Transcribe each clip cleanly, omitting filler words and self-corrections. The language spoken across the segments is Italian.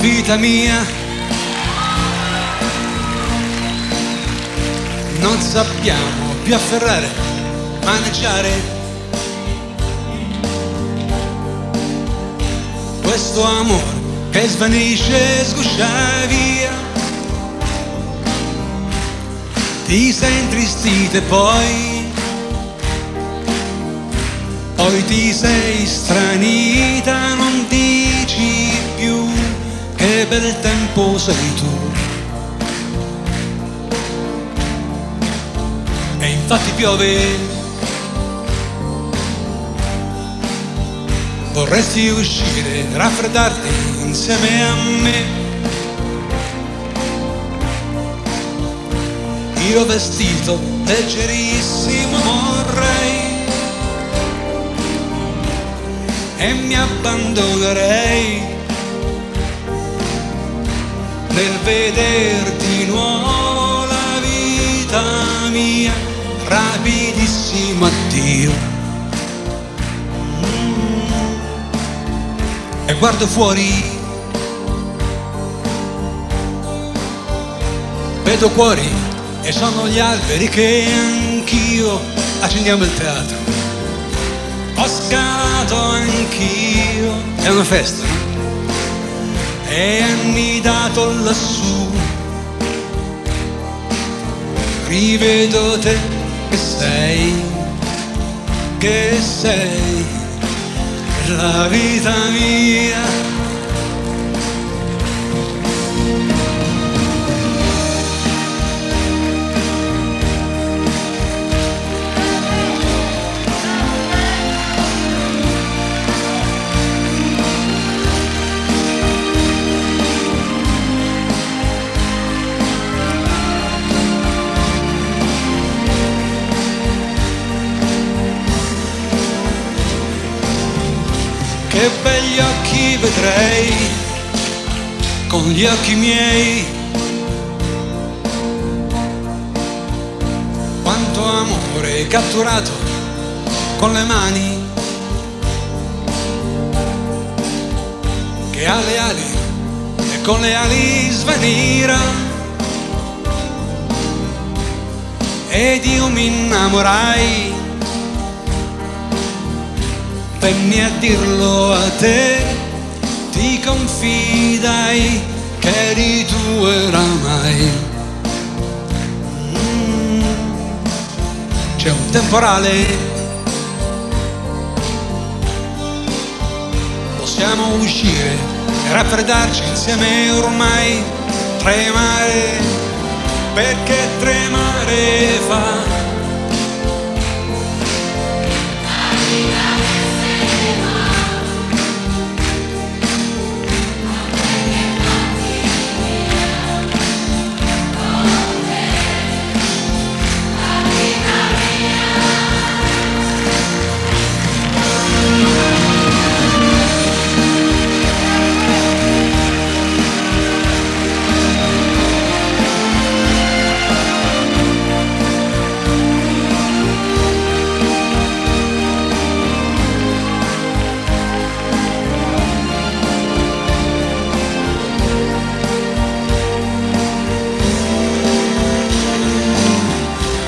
vita mia, non sappiamo più afferrare, maneggiare questo amore che svanisce e sguscia via. Ti sei intristita e poi ti sei stranita, non dici più che bel tempo sei tu. E infatti piove, vorresti uscire, raffreddarti insieme a me. Io vestito leggerissimo vorrei e mi abbandonerei nel vederti nuovo la vita mia, rapidissimo addio. E guardo fuori, vedo cuori e sono gli alberi che anch'io accendiamo il teatro. Ho scalato anch'io, è una festa, e annidato lassù. Rivedo te che sei la vita mia. Che begli occhi vedrei con gli occhi miei, quanto amore catturato con le mani, che ha le ali e con le ali svanirà. Ed io mi innamorai, venni a dirlo a te, ti confidai che eri tu oramai. C'è un temporale, possiamo uscire e raffreddarci insieme ormai, tremare, perché tremare fa.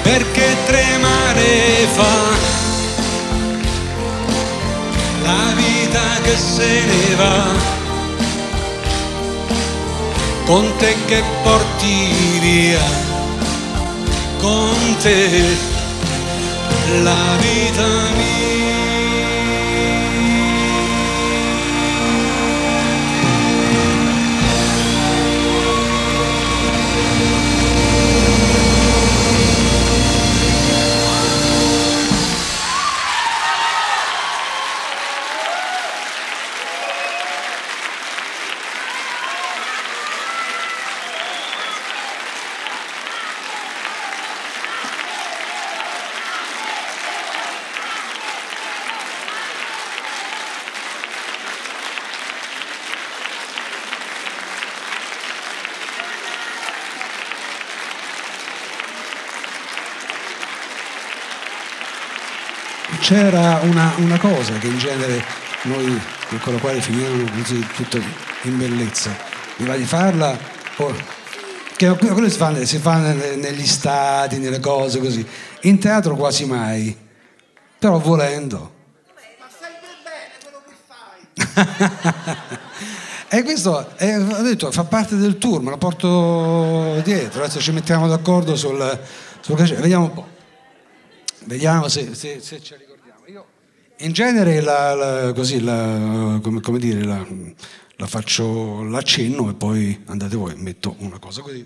Perché tremare fa la vita che se ne va, con te che porti via, con te la vita mia. C'era una cosa che in genere noi con la quale finiamo così tutto in bellezza, mi va di farla, che quello si fa negli stadi, nelle cose così, in teatro quasi mai, però volendo. Ma sai bene quello che fai. E questo ho detto, fa parte del tour, me lo porto dietro, adesso ci mettiamo d'accordo sul cachet, vediamo un po', vediamo se ci ricordiamo. Io in genere come dire, la faccio l'accenno e poi andate voi, metto una cosa così.